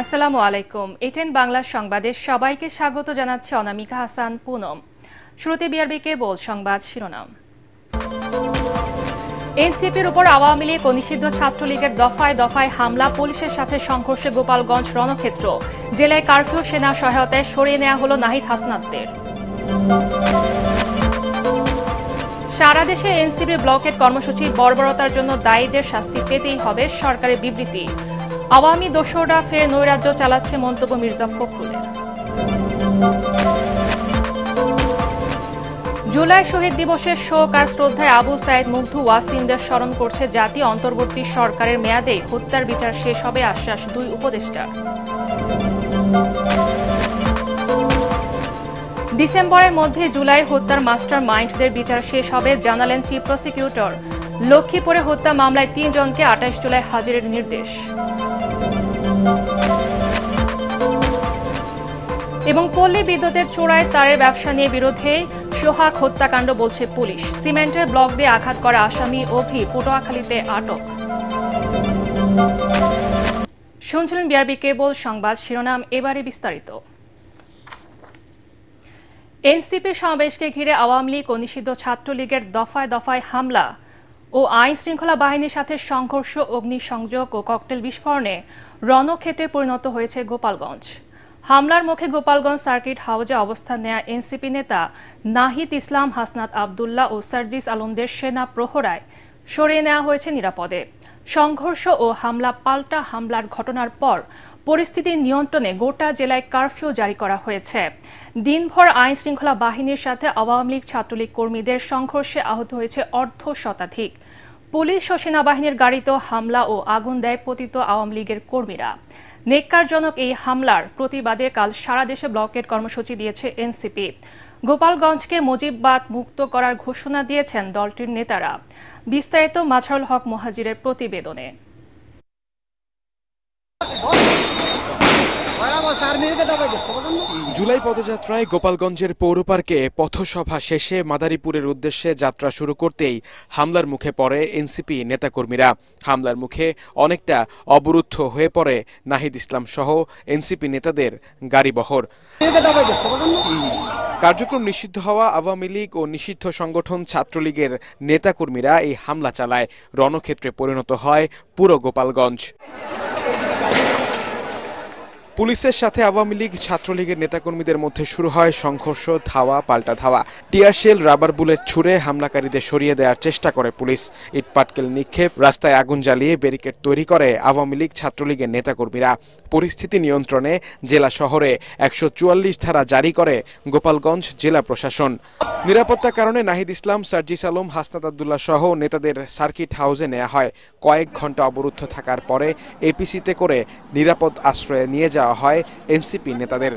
আসসালামু আলাইকুম। এটেন বাংলা সংবাদে সবাইকে স্বাগত জানাচ্ছে অনামিকা হাসান পুনম। শুরুতে বিআরবি কেবল সংবাদ শিরোনাম। এনসিপির উপর আওয়ামী লীগ ও নিষিদ্ধ ছাত্রলীগের দফায় দফায় হামলা, পুলিশের সাথে সংঘর্ষে গোপালগঞ্জ রণক্ষেত্র। জেলায় কারফিউ, সেনা সহায়তায় সরিয়ে নেওয়া হলো নাহিদ হাসনাতদের। সারা দেশে এনসিপি ব্লকের কর্মসূচির বর্বরতার জন্য দায়ীদের শাস্তি পেতেই হবে, সরকারের বিবৃতি। আওয়ামী দোসররা ফের নৈরাজ্য চালাচ্ছে, মন্তব্য মির্জা ফখরুলের। জুলাই শহীদ দিবসের শোক আর শ্রদ্ধায় আবু সাইদ, মুগ্ধ, ওয়াসিমদের স্মরণ করছে জাতি। অন্তর্বর্তী সরকারের মেয়াদে হত্যার বিচার শেষ হবে, আশ্বাস দুই উপদেষ্টার। ডিসেম্বরের মধ্যে জুলাই হত্যার মাস্টার মাইন্ডদের বিচার শেষ হবে, জানালেন চিফ প্রসিকিউটর। লক্ষ্মীপুরে হত্যা মামলায় ৩ জনকে ২৮ জুলাই হাজিরের নির্দেশ। এবং পল্লী বিদ্যুতের চোরাই তারের ব্যবসা নিয়ে বিরোধে সোহাগ হত্যাকাণ্ড বলছে পুলিশ। সিমেন্টের ব্লক দিয়ে আঘাত করা আসামি অভি পটুয়াখালীতে আটক। শুনছিলেন বিআরবি কেবল সংবাদ শিরোনাম, এবারে বিস্তারিত। এনসিপির সমাবেশকে ঘিরে আওয়ামী লীগ ও নিষিদ্ধ ছাত্রলীগের দফায় দফায় হামলা ও আইন শৃঙ্খলা বাহিনীর সাথে সংঘর্ষ, অগ্নিসংযোগ ও ককটেল বিস্ফোরণে রণক্ষেত্রে পরিণত হয়েছে গোপালগঞ্জ। হামলার মুখে গোপালগঞ্জ সার্কিট হাউজে অবস্থান নেয়া এনসিপি নেতা নাহিদ ইসলাম, হাসনাত আবদুল্লাহ ও সার্জিস আলমদের সেনা প্রহরায় সরিয়ে নেওয়া হয়েছে নিরাপদে। সংঘর্ষ ও হামলা পাল্টা হামলার ঘটনার পর পরিস্থিতি নিয়ন্ত্রণে গোটা জেলায় কারফিউ জারি করা হয়েছে। দিনভর আইন শৃঙ্খলা বাহিনীর সাথে আওয়ামী লীগ ছাত্রলীগ কর্মীদের সংঘর্ষে আহত হয়েছে অর্ধ শতাধিক। পুলিশ ও সেনাবাহিনীর গাড়িতেও হামলা ও আগুন দেয় পতিত আওয়ামী লীগের কর্মীরা। নেককারজনক এই হামলার প্রতিবাদে কাল সারা দেশে ব্লকেট কর্মসূচি দিয়েছে এনসিপি। গোপালগঞ্জকে মুজিববাদ মুক্ত করার ঘোষণা দিয়েছেন দলটির নেতারা। বিস্তারিত মাঝারুল হক মুহাজিরের প্রতিবেদনে। জুলাই পদযাত্রায় গোপালগঞ্জের পৌর পার্কে পথসভা শেষে মাদারীপুরের উদ্দেশ্যে যাত্রা শুরু করতেই হামলার মুখে পড়ে এনসিপি নেতাকর্মীরা। হামলার মুখে অনেকটা অবরুদ্ধ হয়ে পড়ে নাহিদ ইসলাম সহ এনসিপি নেতাদের গাড়িবহর। কার্যক্রম নিষিদ্ধ হওয়া আওয়ামী লীগ ও নিষিদ্ধ সংগঠন ছাত্রলীগের নেতাকর্মীরা এই হামলা চালায়। রণক্ষেত্রে পরিণত হয় পুরো গোপালগঞ্জ। পুলিশের সাথে আওয়ামী লীগ ছাত্রলীগের নেতাকর্মীদের মধ্যে শুরু হয় সংঘর্ষ, ধাওয়া পাল্টা ধাওয়া। টিয়ারশেল, রাবার বুলেট ছুড়ে হামলাকারীদের সরিয়ে দেওয়ার চেষ্টা করে পুলিশ। ইটপাটকেল নিক্ষেপ, রাস্তায় আগুন জ্বালিয়ে ব্যারিকেড তৈরি করে আওয়ামী লীগ ছাত্রলীগের নেতাকর্মীরা। পরিস্থিতি নিয়ন্ত্রণে জেলা শহরে ১৪৪ ধারা জারি করে গোপালগঞ্জ জেলা প্রশাসন। নিরাপত্তার কারণে নাহিদ ইসলাম, সার্জিস আলম, হাসনাত আবদুল্লাহ সহ নেতাদের সার্কিট হাউসে নেওয়া হয়। কয়েক ঘন্টা অবরুদ্ধ থাকার পরে এপিসিতে করে নিরাপদ আশ্রয়ে নিয়ে যাওয়া হয় এনসিপি নেতাদের।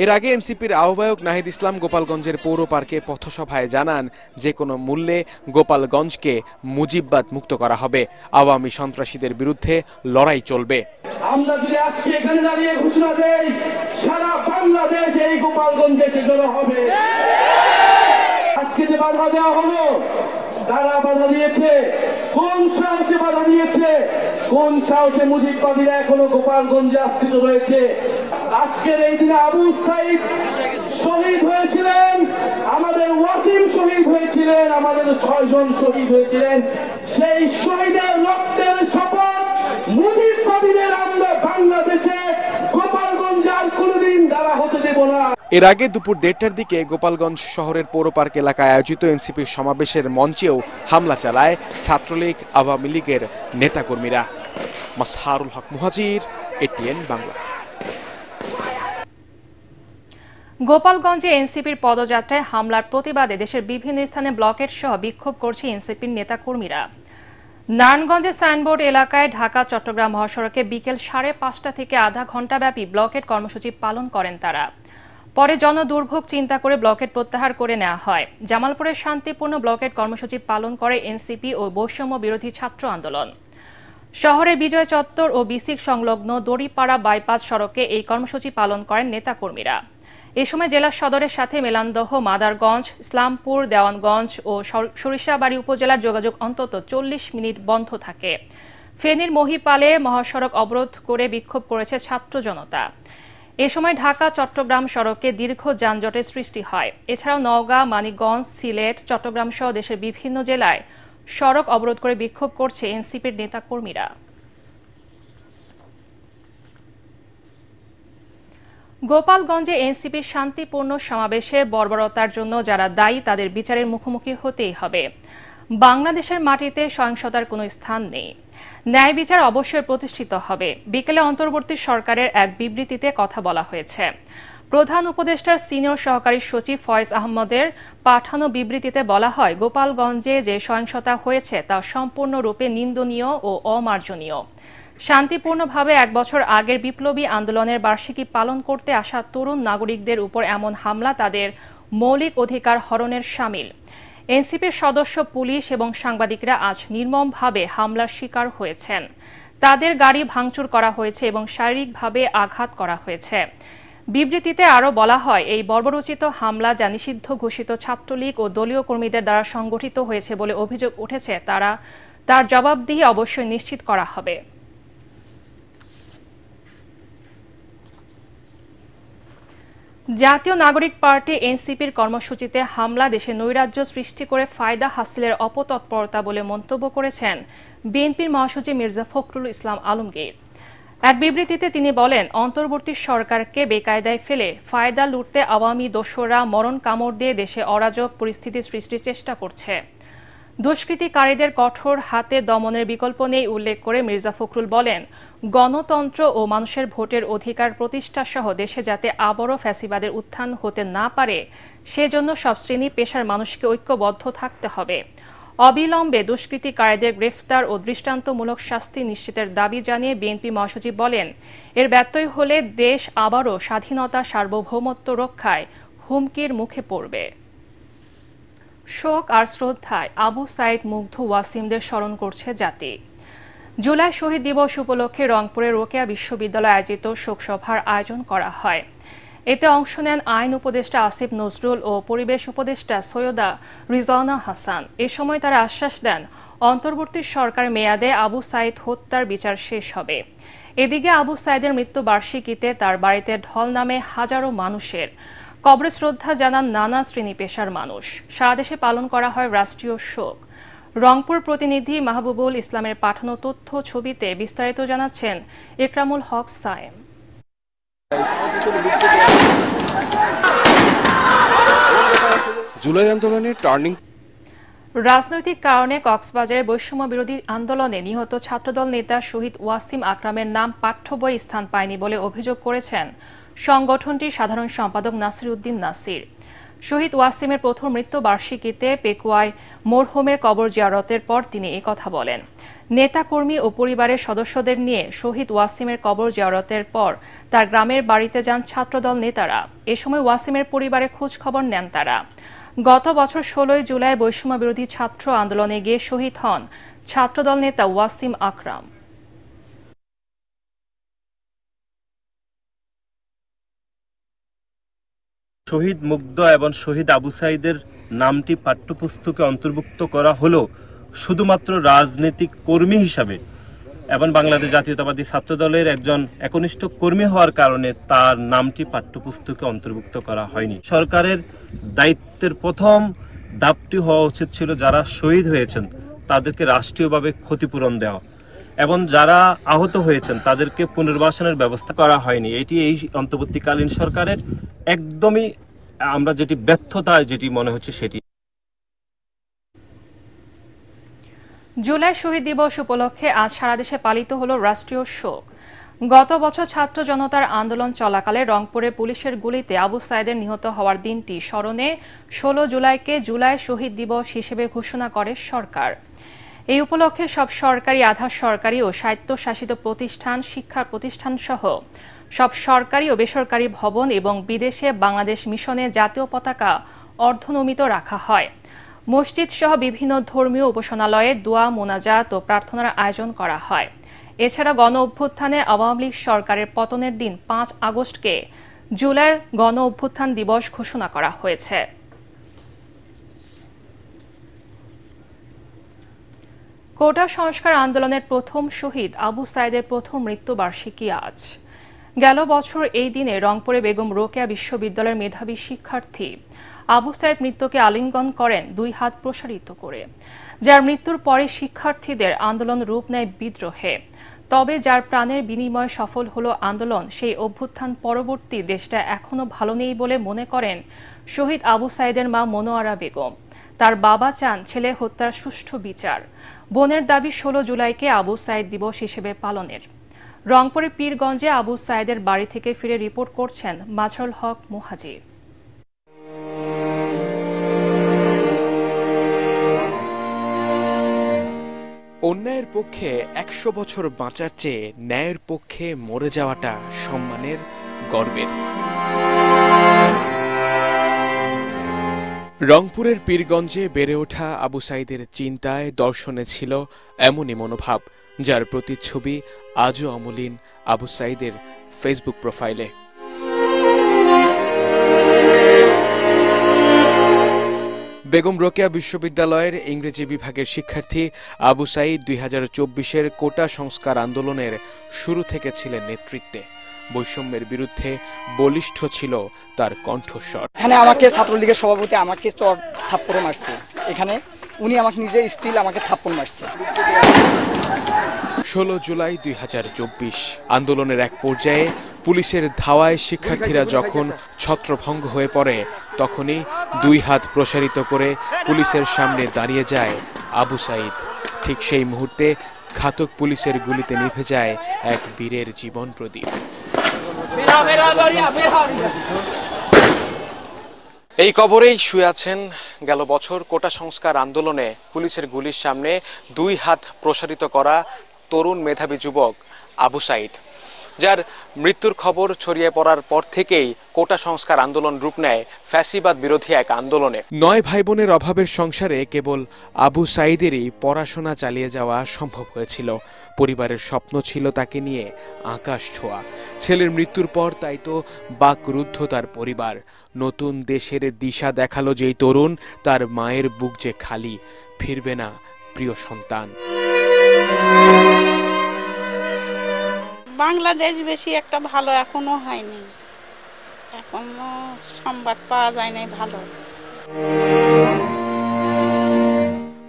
এর আগে এনসিপির আহ্বায়ক নাহিদ ইসলাম গোপালগঞ্জের পৌর পার্কে পথসভায় জানান, যে কোনো মূল্যে গোপালগঞ্জকে মুজিববাদ মুক্ত করা হবে। আওয়ামী সন্ত্রাসীদের বিরুদ্ধে লড়াই চলবে। আমরা যদি আজকে এখানে দাঁড়িয়ে ঘোষণা দেই, সারা বাংলাদেশ এই গোপালগঞ্জে জড়ো হবে। আজকে যে বাধা দেওয়া হলো, তারা বাধা দিয়েছে, কোন সাহসে বাধা দিয়েছে, কোন সাহসে মুজিববাদীরা এখনো গোপালগঞ্জে আশ্রিত রয়েছে। আজকের এই দিনে আবু সাইদ শহীদ হয়েছিলেন, আমাদের ওয়াসিম শহীদ হয়েছিলেন, আমাদের ৬ জন শহীদ হয়েছিলেন। সেই শহীদের রক্তের শপথ মুজিববাদীদের আমরা বাংলাদেশে গোপালগঞ্জে আর কোনোদিন দাঁড়া হতে দেব না। এর আগে দুপুর ১:৩০টার দিকে গোপালগঞ্জ শহরের পৌর পার্ক এলাকায় আয়োজিত এনসিপির সমাবেশের মঞ্চেও হামলা চালায় ছাত্রলীগ আওয়ামী লীগের নেতাকর্মীরা। মাঝহারুল হক মুহাজির, এটিএন বাংলা। গোপালগঞ্জে এনসিপির পদযাত্রায় হামলার প্রতিবাদে দেশের বিভিন্ন স্থানে ব্লকেট সহ বিক্ষোভ করছে এনসিপির নেতাকর্মীরা। নারায়ণগঞ্জের সাইনবোর্ড এলাকায় ঢাকা চট্টগ্রাম মহাসড়কে বিকেল 5:30 থেকে আধা ঘণ্টাব্যাপী ব্লকেট কর্মসূচি পালন করেন তারা। পরে জনদুর্ভোগ চিন্তা করে ব্লকেট প্রত্যাহার করে নেওয়া হয়। জামালপুরে শান্তিপূর্ণ ব্লকেট কর্মসূচি পালন করে এনসিপি ও বৈষম্য বিরোধী ছাত্র আন্দোলন। শহরের বিজয় চত্বর ও বিসিক সংলগ্ন দড়িপাড়া বাইপাস সড়কে এই কর্মসূচি পালন করেন নেতাকর্মীরা। এ সময় জেলা সদরের সাথে মেলান্দহ, মাদারগঞ্জ, ইসলামপুর, দেওয়ানগঞ্জ ও সরিষাবাড়ী উপজেলার যোগাযোগ অন্তত 40 মিনিট বন্ধ থাকে। ফেনীর মহিপালে মহাসড়ক অবরোধ করে বিক্ষোভ করেছে ছাত্র জনতা। এ সময় ঢাকা-চট্টগ্রাম সড়কে দীর্ঘ যানজটের সৃষ্টি হয়। এছাড়াও নওগাঁ, মানিকগঞ্জ, সিলেট, চট্টগ্রাম সহ দেশের বিভিন্ন জেলায় সড়ক অবরোধ করে বিক্ষোভ করছে এনসিপির নেতাকর্মীরা। গোপালগঞ্জে এনসিপির শান্তিপূর্ণ সমাবেশে বর্বরতার জন্য যারা দায়ী তাদের বিচারের মুখোমুখি হতেই হবে। বাংলাদেশের মাটিতে সহিংসতার কোনো স্থান নেই। ন্যায় বিচার অবশ্যই প্রতিষ্ঠিত হবে। বিকেলে অন্তর্বর্তী সরকারের এক বিবৃতিতে কথা বলা হয়েছে। প্রধান উপদেষ্টার সিনিয়র সহকারী সচিব ফয়েজ আহমদের পাঠানো বিবৃতিতে বলা হয়, গোপালগঞ্জে যে সহিংসতা হয়েছে তা সম্পূর্ণরূপে নিন্দনীয় ও অমার্জনীয়। শান্তিপূর্ণভাবে 1 বছর আগের বিপ্লবী আন্দোলনের বার্ষিকী পালন করতে আসা তরুণ নাগরিকদের উপর এমন হামলা তাদের মৌলিক অধিকার হরণের শামিল। এনসিপির সদস্য, পুলিশ এবং সাংবাদিকরা আজ নির্মমভাবে হামলার শিকার হয়েছেন। তাদের গাড়ি ভাঙচুর করা হয়েছে এবং শারীরিকভাবে আঘাত করা হয়েছে। বিবৃতিতে আরও বলা হয়, এই বর্বরোচিত হামলা যা নিষিদ্ধ ঘোষিত ছাত্রলীগ ও দলীয় কর্মীদের দ্বারা সংগঠিত হয়েছে বলে অভিযোগ উঠেছে, তার জবাবদিহি অবশ্যই নিশ্চিত করা হবে। জাতীয় নাগরিক পার্টি এনসিপির কর্মসূচিতে হামলা দেশে নৈরাজ্য সৃষ্টি করে ফায়দা হাসিলের অপতৎপরতা বলে মন্তব্য করেছেন বিএনপির মহাসচিব মির্জা ফখরুল ইসলাম আলমগীর। এক বিবৃতিতে তিনি বলেন, অন্তর্বর্তী সরকারকে বেকায়দায় ফেলে ফায়দা লুটতে আওয়ামী দোসররা মরণ কামড় দিয়ে দেশে অরাজক পরিস্থিতি সৃষ্টির চেষ্টা করছে। দুষ্কৃতিকারীদের কঠোর হাতে দমনের বিকল্প নেই উল্লেখ করে মির্জা ফখরুল বলেন, গণতন্ত্র ও মানুষের ভোটের অধিকার প্রতিষ্ঠা সহ দেশে যাতে আবারও ফ্যাসিবাদের উত্থান হতে না পারে সেজন্য সব শ্রেণী পেশার মানুষকে ঐক্যবদ্ধ থাকতে হবে। অবিলম্বে দুষ্কৃতিকারীদের গ্রেফতার ও দৃষ্টান্তমূলক শাস্তি নিশ্চিতের দাবি জানিয়ে বিএনপি মহাসচিব বলেন, এর ব্যত্যয় হলে দেশ আবারও স্বাধীনতা সার্বভৌমত্ব রক্ষায় হুমকির মুখে পড়বে। শোক আর শ্রদ্ধায় আবু সাইদ মুগ্ধ ওয়াসিমদের স্মরণ করছে জাতি। জুলাই শহীদ দিবস উপলক্ষে রংপুরের রোকেয়া বিশ্ববিদ্যালয়ে আয়োজিত শোকসভার আয়োজন করা হয়। এতে অংশ নেন আইন উপদেষ্টা আসিফ নজরুল ও পরিবেশ উপদেষ্টা সৈয়দা রিজওয়ানা হাসান। এ সময় তারা আশ্বাস দেন, অন্তর্বর্তী সরকার মেয়াদে আবু সাইদ হত্যার বিচার শেষ হবে। এদিকে আবু সাইদের মৃত্যুবার্ষিকীতে তার বাড়িতে ঢল নামে হাজারো মানুষের। কবরে শ্রদ্ধা জানান নানা শ্রেণী পেশার মানুষ। সারা দেশে পালন করা হয় রাষ্ট্রীয় শোক। রংপুর প্রতিনিধি মাহবুবুল ইসলামের পাঠানো তথ্য ছবিতে বিস্তারিত জানাচ্ছেন ইকরামুল হক সায়েম। জুলাই আন্দোলনের টার্নিং রাজনৈতিক কারণে কক্সবাজারে বৈষম্য বিরোধী আন্দোলনে নিহত ছাত্রদল নেতা শহীদ ওয়াসিম আকরামের নাম পাঠ্য বইয়ে স্থান পায়নি বলে অভিযোগ করেছেন সংগঠনটির সাধারণ সম্পাদক নাসির উদ্দিন নাসির। শহীদ ওয়াসিমের প্রথম মৃত্যুবার্ষিকীতে পেকুয়ায় মরহুমের কবর জিয়ারতের পর তিনি একথা বলেন। নেতাকর্মী ও পরিবারের সদস্যদের নিয়ে শহীদ ওয়াসিমের কবর জিয়ারতের পর তার গ্রামের বাড়িতে যান ছাত্রদল নেতারা। এ সময় ওয়াসিমের পরিবারের খোঁজ খবর নেন তারা। গত বছর 16 জুলাই বৈষম্য বিরোধী ছাত্র আন্দোলনে গিয়ে শহীদ হন ছাত্রদল নেতা ওয়াসিম আকরাম। শহীদ মুগ্ধ এবং শহীদ আবু সাইদের নামটি পাঠ্যপুস্তকে অন্তর্ভুক্ত করা হলো শুধুমাত্র রাজনৈতিক কর্মী হিসাবে এবং বাংলাদেশ জাতীয়তাবাদী ছাত্রদলের একজন একনিষ্ঠ কর্মী হওয়ার কারণে তার নামটি পাঠ্যপুস্তকে অন্তর্ভুক্ত করা হয়নি। সরকারের দায়িত্বের প্রথম ধাপটি হওয়া উচিত ছিল যারা শহীদ হয়েছেন তাদেরকে রাষ্ট্রীয়ভাবে ক্ষতিপূরণ দেওয়া এবং যারা আহত হয়েছেন তাদেরকে পুনর্বাসনের ব্যবস্থা করা হয়নি। এটি এই অন্তর্বর্তীকালীন সরকারের একদমই আমরা যেটি ব্যর্থতা যেটি মনে হচ্ছে সেটি। জুলাই শহীদ দিবস উপলক্ষে আজ সারা দেশে পালিত হলো রাষ্ট্রীয় শোক। গত বছর ছাত্র জনতার আন্দোলন চলাকালে রংপুরে পুলিশের গুলিতে আবু সাইদের নিহত হওয়ার দিনটি স্মরণে 16 জুলাইকে জুলাই শহীদ দিবস হিসেবে ঘোষণা করে সরকার। এই উপলক্ষে সব সরকারি, আধা সরকারি ও স্বায়ত্তশাসিত প্রতিষ্ঠান, শিক্ষা প্রতিষ্ঠান সহ সব সরকারি ও বেসরকারি ভবন এবং বিদেশে বাংলাদেশ মিশনে জাতীয় পতাকা অর্ধনমিত রাখা হয়। মসজিদ সহ বিভিন্ন ধর্মীয় উপাসনালয়ে দোয়া, মোনাজাত ও প্রার্থনার আয়োজন করা হয়। এছাড়া গণ অভ্যুত্থানে আওয়ামী লীগ সরকারের পতনের দিন 5 আগস্টকে জুলাই গণ অভ্যুত্থান দিবস ঘোষণা করা হয়েছে। কোটা সংস্কার আন্দোলনের প্রথম শহীদ আবু সাইদের প্রথম মৃত্যুবার্ষিকী আজ। গেল বছর এই দিনে রংপুরে বেগম রোকেয়া বিশ্ববিদ্যালয়ের মেধাবী শিক্ষার্থী আবু সাইদ মৃত্যুকে আলিঙ্গন করেন 2 হাত প্রসারিত করে, যার মৃত্যুর পরে শিক্ষার্থীদের আন্দোলন রূপ নেয় বিদ্রোহে। তবে যার প্রাণের বিনিময়ে সফল হলো আন্দোলন, সেই অভ্যুত্থান পরবর্তী দেশটা এখনো ভালো নেই বলে মনে করেন শহীদ আবু সাইদের মা মনোয়ারা বেগম। তার বাবা চান ছেলে হত্যার সুষ্ঠু বিচার। বোনের দাবি 16 জুলাইকে আবু সাইদ দিবস হিসেবে পালনের। রংপুরের পীরগঞ্জে আবু সাইদের বাড়ি থেকে ফিরে রিপোর্ট করছেন মাজহারুল হক মুহাজির। অন্যায়ের পক্ষে 100 বছর বাঁচার চেয়ে ন্যায়ের পক্ষে মরে যাওয়াটা সম্মানের, গর্বের। রংপুরের পীরগঞ্জে বেড়ে ওঠা আবু সাইদের চিন্তায়, দর্শনে ছিল এমনই মনোভাব, যার প্রতিচ্ছবি আজও অমলিন আবু সাইদের ফেসবুক প্রোফাইলে। বেগম রোকেয়া বিশ্ববিদ্যালয়ের ইংরেজি বিভাগের শিক্ষার্থী আবু সাইদ 2024-এর কোটা সংস্কার আন্দোলনের শুরু থেকে ছিলেন নেতৃত্বে। বৈষম্যের বিরুদ্ধে বলিষ্ঠ ছিল তার কণ্ঠস্বর। এখানে আমাকে ছাত্রলীগের সভাপতি আমাকে চড় থাপ্পড় মারছে, এখানে উনি আমাকে নিজে স্টিল আমাকে থাপ্পড় মারছে। 16 জুলাই 2024 আন্দোলনের এক পর্যায়ে পুলিশের ধাওয়ায় শিক্ষার্থীরা যখন ছত্রভঙ্গ হয়ে পড়ে, তখনই 2 হাত প্রসারিত করে পুলিশের সামনে দাঁড়িয়ে যায় আবু সাইদ। ঠিক সেই মুহূর্তে ঘাতক পুলিশের গুলিতে নিভে যায় এক বীরের জীবন প্রদীপ। এই কবরেই শুয়ে আছেন গেল বছর কোটা সংস্কার আন্দোলনে পুলিশের গুলির সামনে 2 হাত প্রসারিত করা তরুণ মেধাবী যুবক আবু সাইদ, যার মৃত্যুর খবর ছড়িয়ে পড়ার পর থেকেই কোটা সংস্কার আন্দোলন রূপ নেয় ফ্যাসিবাদ বিরোধী এক আন্দোলনে। 9 ভাই বোনের অভাবের সংসারে কেবল আবু সাইদেরই পড়াশোনা চালিয়ে যাওয়া সম্ভব হয়েছিল। পরিবারের স্বপ্ন ছিল তাকে নিয়ে আকাশ ছোঁয়া। ছেলের মৃত্যুর পর তাই তো বাকরুদ্ধ তার পরিবার। নতুন দেশের দিশা দেখালো যেই তরুণ, তার মায়ের বুক যে খালি, ফিরবে না প্রিয় সন্তান। বাংলাদেশ বেশি একটা ভালো এখনো হয়নি, এখনো সংবাদ পাওয়া যায় নাই ভালো।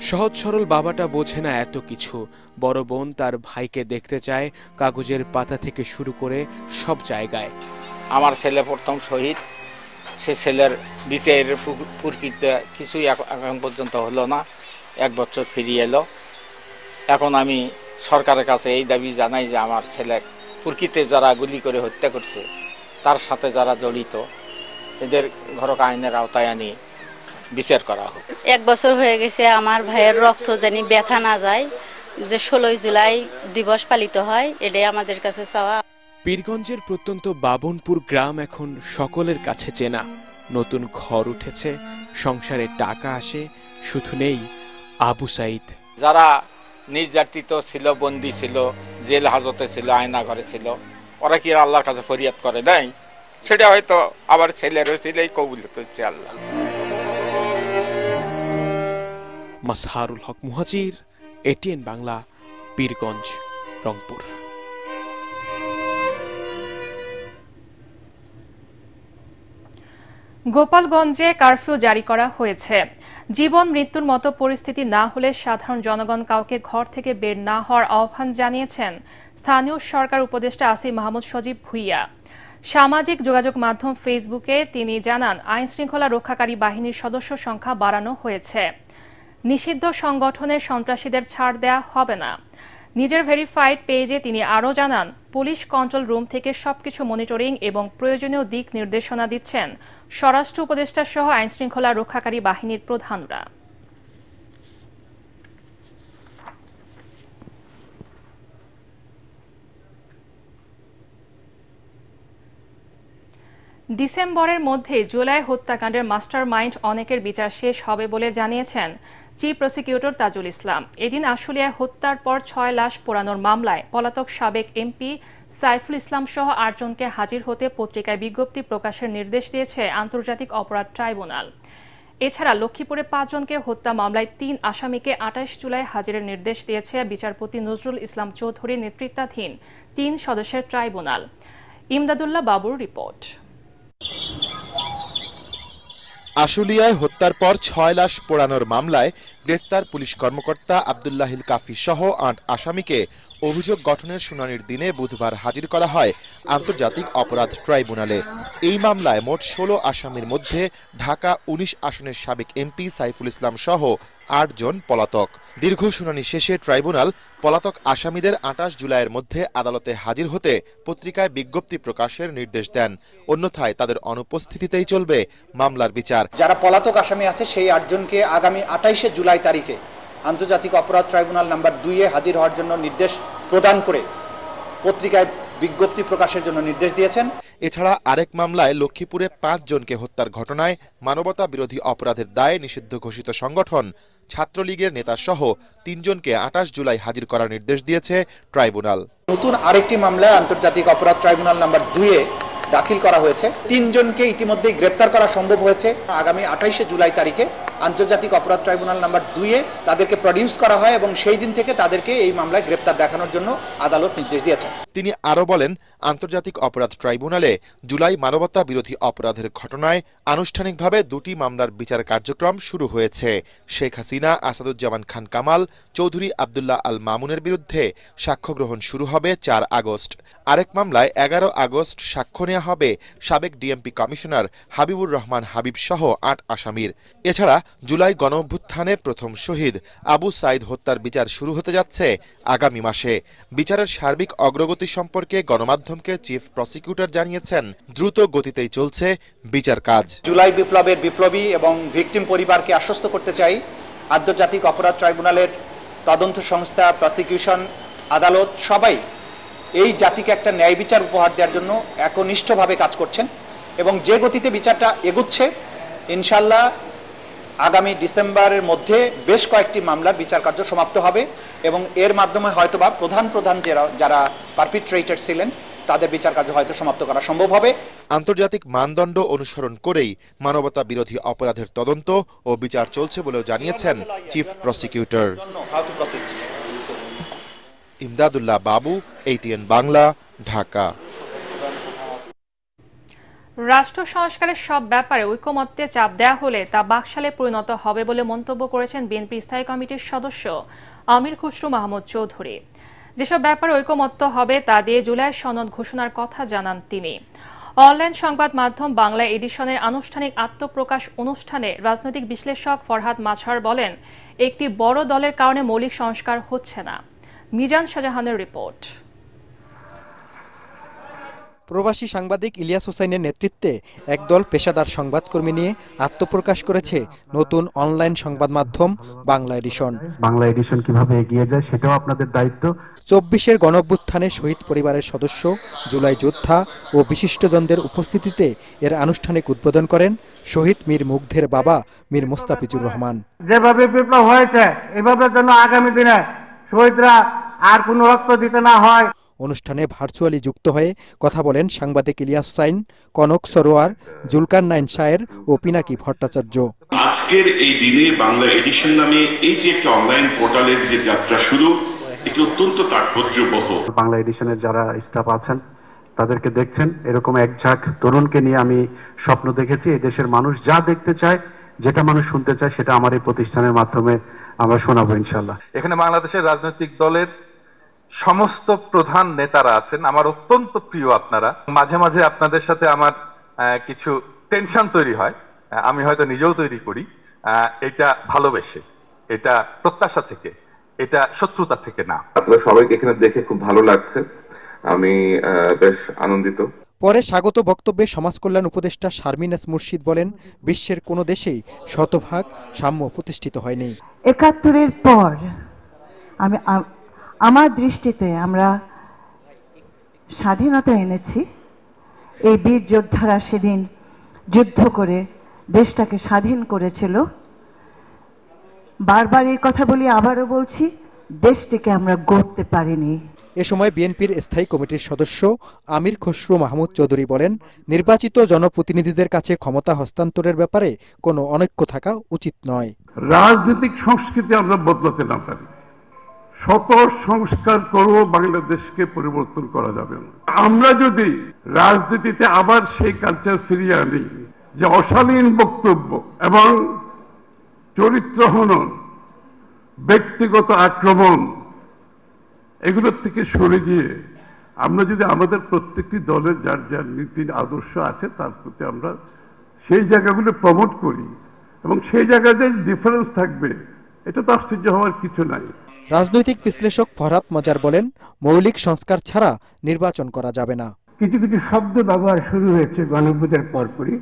সহজ সরল বাবাটা বোঝে না এত কিছু। বড় বোন তার ভাইকে দেখতে চায় কাগজের পাতা থেকে শুরু করে সব জায়গায়। আমার ছেলে প্রথম শহীদ, সে ছেলের বিচারের প্রকৃতি কিছুই এখন পর্যন্ত হলো না। 1 বছর ফিরিয়ে এলো। এখন আমি সরকারের কাছে এই দাবি জানাই যে আমার ছেলে প্রকৃতিতে যারা গুলি করে হত্যা করছে, তার সাথে যারা জড়িত, এদের ঘরক আইনের আওতায় আনি বিচার করা হোক। 1 বছর হয়ে গেছে আমার ভাইয়ের রক্ত জানি ব্যথা না যায়, যে 16 জুলাই দিবস পালিত হয়, এটাই আমাদের কাছে চাওয়া। পীরগঞ্জের প্রত্যন্ত বাবনপুর গ্রাম এখন সকলের কাছে চেনা। নতুন ঘর উঠেছে, সংসারে টাকা আসে, শুধু নেই আবু সাইদ। যারা নির্যাতিত ছিল, বন্দী ছিল, জেল হাজতে ছিল, আয়না ঘরে ছিল, ওরা কি আল্লাহর কাছে ফরিয়াদ করে নাই? সেটা হয়তো আবার ছেলের ছেলেই কবুল করছে আল্লাহ। মাজহারুল হক মুহাজির, ATN বাংলা, পীরগঞ্জ, রংপুর। গোপালগঞ্জে কারফিউ জারি করা হয়েছে। জীবন মৃত্যুর মতো পরিস্থিতি না হলে সাধারণ জনগণ কাউকে ঘর থেকে বের না হওয়ার আহ্বান জানিয়েছেন স্থানীয় সরকার উপদেষ্টা আসিফ মাহমুদ সজীব ভুইয়া। সামাজিক যোগাযোগ মাধ্যম ফেসবুকে তিনি জানান, আইন শৃঙ্খলা রক্ষাকারী বাহিনীর সদস্য সংখ্যা বাড়ানো হয়েছে। নিষিদ্ধ সংগঠনের সন্ত্রাসীদের ছাড় দেয়া হবে না। নিজের ভেরিফাইড পেজে তিনি আরও জানান, পুলিশ কন্ট্রোল রুম থেকে সবকিছু মনিটরিং এবং প্রয়োজনীয় দিক নির্দেশনা দিচ্ছেন স্বরাষ্ট্র উপদেষ্টা সহ আইন শৃঙ্খলা রক্ষাকারী বাহিনীর প্রধানরা। ডিসেম্বরের মধ্যে জুলাই হত্যাকাণ্ডের মাস্টার মাইন্ড অনেকের বিচার শেষ হবে বলে জানিয়েছেন চিফ প্রসিকিউটর তাজুল ইসলাম। এদিন আশুলিয়ায় হত্যার পর 6 লাশ পোড়ানোর মামলায় পলাতক সাবেক এমপি সাইফুল ইসলাম সহ 8 জনকে হাজির হতে পত্রিকায় বিজ্ঞপ্তি প্রকাশের নির্দেশ দিয়েছে আন্তর্জাতিক অপরাধ ট্রাইব্যুনাল। এছাড়া লক্ষ্মীপুরে 5 জনকে হত্যা মামলায় 3 আসামিকে 28 জুলাই হাজিরের নির্দেশ দিয়েছে বিচারপতি নজরুল ইসলাম চৌধুরী নেতৃত্বাধীন 3 সদস্যের ট্রাইব্যুনাল। ইমদাদুল্লাহ বাবুর রিপোর্ট। আশুলিয়ায় হত্যার পর 6 লাশ পোড়ানোর মামলায় গ্রেফতার পুলিশ কর্মকর্তা আব্দুল্লাহিল কাফি সহ 8 আসামিকে অভিযোগ গঠনের শুনানির দিনে বুধবার হাজির করা হয় আন্তর্জাতিক অপরাধ ট্রাইব্যুনালে। এই মামলায় মোট 16 আসামির মধ্যে ঢাকা 19 আসনের সাবেক এমপি সাইফুল ইসলাম সহ 8 জন পলাতক। দীর্ঘ শুনানি শেষে ট্রাইব্যুনাল পলাতক আসামিদের 28 জুলাইয়ের মধ্যে আদালতে হাজির হতে পত্রিকায় বিজ্ঞপ্তি প্রকাশের নির্দেশ দেন। অন্যথায় তাদের অনুপস্থিতিতেই চলবে মামলার বিচার। যারা পলাতক আসামি আছে সেই 8 জনকে আগামী 28 জুলাই তারিখে আন্তর্জাতিক অপরাধ ট্রাইব্যুনাল নাম্বার 2-এ হাজির হওয়ার জন্য নির্দেশ প্রদান করে পত্রিকায় বিজ্ঞপ্তি প্রকাশের জন্য নির্দেশ দিয়েছেন। এছাড়া আরেক মামলায় লক্ষ্মীপুরে 5 জনকে হত্যার ঘটনায় মানবতা বিরোধী অপরাধের দায়ে নিষিদ্ধ ঘোষিত সংগঠন ছাত্রলীগের নেতা সহ 3 জনকে 28 জুলাই হাজির করার নির্দেশ দিয়েছে ট্রাইব্যুনাল। নতুন আরেকটি মামলায় আন্তর্জাতিক অপরাধ ট্রাইব্যুনাল নাম্বার 2-এ দাখিল করা হয়েছে। 3 জনকে ইতিমধ্যে গ্রেপ্তার করা সম্ভব হয়েছে। আগামী 28 জুলাই তারিখে আন্তর্জাতিক অপরাধ ট্রাইব্যুনাল নাম্বার 2-এ তাদেরকে প্রডিউস করা হয় এবং সেই দিন থেকে তাদেরকে এই মামলায় গ্রেপ্তার দেখানোর জন্য আদালত নির্দেশ দিয়েছে। তিনি আরো বলেন, আন্তর্জাতিক অপরাধ ট্রাইব্যুনালে জুলাই মানবতা বিরোধী অপরাধের ঘটনায় আনুষ্ঠানিকভাবে 2টি মামলার বিচার কার্যক্রম শুরু হয়েছে। শেখ হাসিনা, আসাদুজ্জামান খান কামাল, চৌধুরী আব্দুল্লাহ আল মামুনের বিরুদ্ধে সাক্ষ্য গ্রহণ শুরু হবে 4 আগস্ট। আরেক মামলায় 11 আগস্ট সাক্ষ্য নেওয়া হবে সাবেক ডিএমপি কমিশনার হাবিবুর রহমান হাবিব সহ 8 আসামির। এছাড়া জুলাই গণঅভ্যুত্থানে প্রথম শহীদ আবু সাইদ হত্যার বিচার শুরু হতে যাচ্ছে আগামী মাসে। বিচারের সার্বিক অগ্রগতি সম্পর্কে গণমাধ্যমকে চিফ প্রসিকিউটর জানিয়েছেন, দ্রুত গতিতেই চলছে বিচার কাজ। জুলাই বিপ্লবের বিপ্লবী এবং ভিকটিম পরিবারকে আশ্বস্ত করতে চাই, আন্তর্জাতিক অপরাধ ট্রাইব্যুনালের তদন্ত সংস্থা, প্রসিকিউশন, আদালত সবাই এই জাতিকে একটা ন্যায় বিচার উপহার দেওয়ার জন্য একনিষ্ঠভাবে কাজ করছেন এবং যে গতিতে বিচারটা এগুচ্ছে ইনশাল্লাহ আগামী ডিসেম্বরের মধ্যে বেশ কয়েকটি মামলার বিচার কার্য সমাপ্ত হবে এবং এর মাধ্যমে হয়তোবা প্রধান যারা পারপিট্রেটর ছিলেন তাদের বিচার কার্য হয়তো সমাপ্ত করা সম্ভব হবে। আন্তর্জাতিক মানদণ্ড অনুসরণ করেই মানবতা বিরোধী অপরাধের তদন্ত ও বিচার চলছে বলেও জানিয়েছেন চিফ প্রসিকিউটর। ইমদাদুল্লাহ বাবু, ATN বাংলা, ঢাকা। রাষ্ট্র সংস্কারের সব ব্যাপারে ঐকমত্যে চাপ দেয়া হলে তা বাকশালে পরিণত হবে বলে মন্তব্য করেছেন বিএনপি স্থায়ী কমিটির সদস্য আমির খুসরু মাহমুদ চৌধুরী। যেসব ব্যাপারে ঐকমত্য হবে তা দিয়ে জুলাই সনদ ঘোষণার কথা জানান তিনি। অনলাইন সংবাদ মাধ্যম বাংলা এডিশনের আনুষ্ঠানিক আত্মপ্রকাশ অনুষ্ঠানে রাজনৈতিক বিশ্লেষক ফরহাদ মাঝহার বলেন, একটি বড় দলের কারণে মৌলিক সংস্কার হচ্ছে না। মিজান শাহজাহানের রিপোর্ট। প্রবাসী সাংবাদিক ইলিয়াস হোসাইনের নেতৃত্বে একদল পেশাদার সংবাদকর্মী নিয়ে আত্মপ্রকাশ করেছে নতুন অনলাইন সংবাদ মাধ্যম বাংলা এডিশন। বাংলা এডিশন কিভাবে এগিয়ে যায় সেটাও আপনাদের দায়িত্ব। 24-এর গণঅভ্যুত্থানে শহীদ পরিবারের সদস্য, জুলাই যোদ্ধা ও বিশিষ্টজনদের উপস্থিতিতে এর আনুষ্ঠানিক উদ্বোধন করেন শহীদ মীর মুগ্ধের বাবা মীর মোস্তাফিজুর রহমান। যেভাবে বিপ্লব হয়েছে এভাবে যেন আগামী দিনে শহীদরা আর কোনো রক্ত দিতে না হয়। অনুষ্ঠানে ভার্চুয়ালি যুক্ত হয়ে কথা বলেন সাংবাদিক ইলিয়াস হোসাইন, কনক সরোয়ার, জুলকার নাইন শায়ের ও পিনাকি ভট্টাচার্য। আজকের এই দিনে বাংলা এডিশন নামে এই যে একটা অনলাইন পোর্টালের যে যাত্রা শুরু, এটি অত্যন্ত তাৎপর্যবহ। বাংলা এডিশনের যারা স্টাফ আছেন তাদেরকে দেখছেন, এরকম এক ঝাঁক তরুণকে নিয়ে আমি স্বপ্ন দেখেছি। এই দেশের মানুষ যা দেখতে চায়, যেটা মানুষ শুনতে চায়, সেটা আমার এই প্রতিষ্ঠানের মাধ্যমে আমরা শোনাবো ইনশাল্লাহ। এখানে বাংলাদেশের রাজনৈতিক দলের সমস্ত প্রধান নেতারা আছেন, আমার অত্যন্ত প্রিয় আপনারা। মাঝে মাঝে আপনাদের সাথে আমার কিছু টেনশন তৈরি হয়, আমি হয়তো নিজেও তৈরি করি। এটা ভালোবেসে, এটা প্রত্যাশা থেকে, এটা শত্রুতা থেকে না। আপনারা সবাইকে এখানে দেখে খুব ভালো লাগছে, আমি বেশ আনন্দিত। পরে স্বাগত বক্তব্যে সমাজ কল্যাণ উপদেষ্টা শারমিন এস মুর্শিদ বলেন, বিশ্বের কোনো দেশেই শতভাগ সাম্য প্রতিষ্ঠিত হয়নি। ৭১-এর পর আমার দৃষ্টিতে আমরা স্বাধীনতা এনেছি। এই বীর যোদ্ধারা সেদিন যুদ্ধ করে দেশটাকে স্বাধীন করেছিল। বারবার এই কথা বলি, আবারও বলছি, দেশটিকে আমরা গড়তে পারিনি। এ সময় বিএনপির স্থায়ী কমিটির সদস্য আমির খসরু মাহমুদ চৌধুরী বলেন, নির্বাচিত জনপ্রতিনিধিদের কাছে ক্ষমতা হস্তান্তরের ব্যাপারে কোনো অনৈক্য থাকা উচিত নয়। রাজনৈতিক সংস্কৃতি আমরা বদলাতে না পারি, শত সংস্কার করেও বাংলাদেশকে পরিবর্তন করা যাবে না। আমরা যদি রাজনীতিতে আবার সেই কালচার ফিরিয়ে আনি যে অশালীন বক্তব্য এবং চরিত্রহনন, ব্যক্তিগত আক্রমণ, এগুলোর থেকে সরে গিয়ে আমরা যদি আমাদের প্রত্যেকটি দলের যার যার নীতির আদর্শ আছে তার প্রতি আমরা সেই জায়গাগুলো প্রমোট করি এবং সেই জায়গায় যে ডিফারেন্স থাকবে এটা তো আশ্চর্য হওয়ার কিছু নাই। রাজনৈতিক বিশ্লেষক ফরহাদ মজার বলেন, মৌলিক সংস্কার ছাড়া নির্বাচন করা যাবে না। কিছু কিছু শব্দ ব্যবহার শুরু হয়েছে গণঅভ্যুত্থানের পরপরই,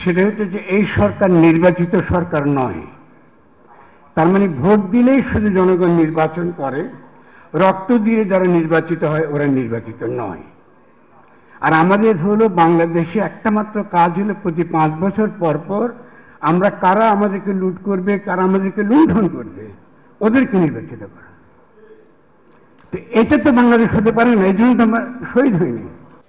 সেটা হচ্ছে যে এই সরকার নির্বাচিত সরকার নয়। তার মানে ভোট দিলেই শুধু জনগণ নির্বাচন করে, রক্ত দিয়ে যারা নির্বাচিত হয় ওরা নির্বাচিত নয়। আর আমাদের হলো বাংলাদেশে একটা মাত্র কাজ হলো প্রতি 5 বছর পর পর আমরা কারা আমাদেরকে লুট করবে, কারা আমাদেরকে লুণ্ঠন করবে, ওদেরকে নির্বাচিত করা। তো এটা তো বাংলাদেশ হতে পারে না, এই জন্য তো আমরা শহীদ হইনি।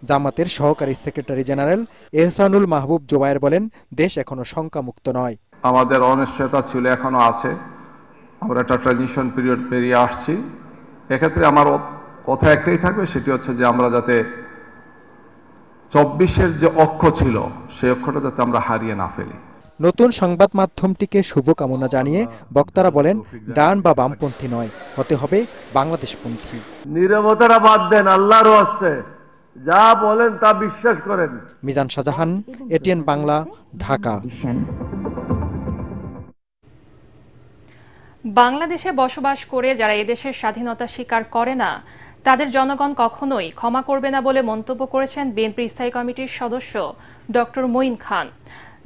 জামাতের সহকারী সেক্রেটারি জেনারেল এহসানুল মাহবুব জোবায়ের বলেন, দেশ এখনো শঙ্কামুক্ত নয়। আমাদের অনিশ্চয়তা ছিল, এখনো আছে। আমরা একটা ট্রানজিশন পিরিয়ড পেরিয়ে আসছি। এক্ষেত্রে আমার কথা একটাই থাকবে, সেটি হচ্ছে যে আমরা যাতে 24-এর যে অক্ষ ছিল সেই অক্ষটা যাতে আমরা হারিয়ে না ফেলি। নতুন সংবাদ মাধ্যমটিকে শুভকামনা জানিয়ে বক্তারা বলেন, ডান বা বামপন্থী নয়, হতে হবে বাংলাদেশপন্থী। নীরবতাটা বাদ দেন, আল্লাহর ওয়াস্তে যা বলেন তা বিশ্বাস করেন। মিজান শাহজাহান, এটিএন বাংলা, ঢাকা। বাংলাদেশে বসবাস করে যারা এদেশের স্বাধীনতা স্বীকার করে না তাদের জনগণ কখনোই ক্ষমা করবে না বলে মন্তব্য করেছেন বিএনপির স্থায়ী কমিটির সদস্য ডক্টর মঈন খান।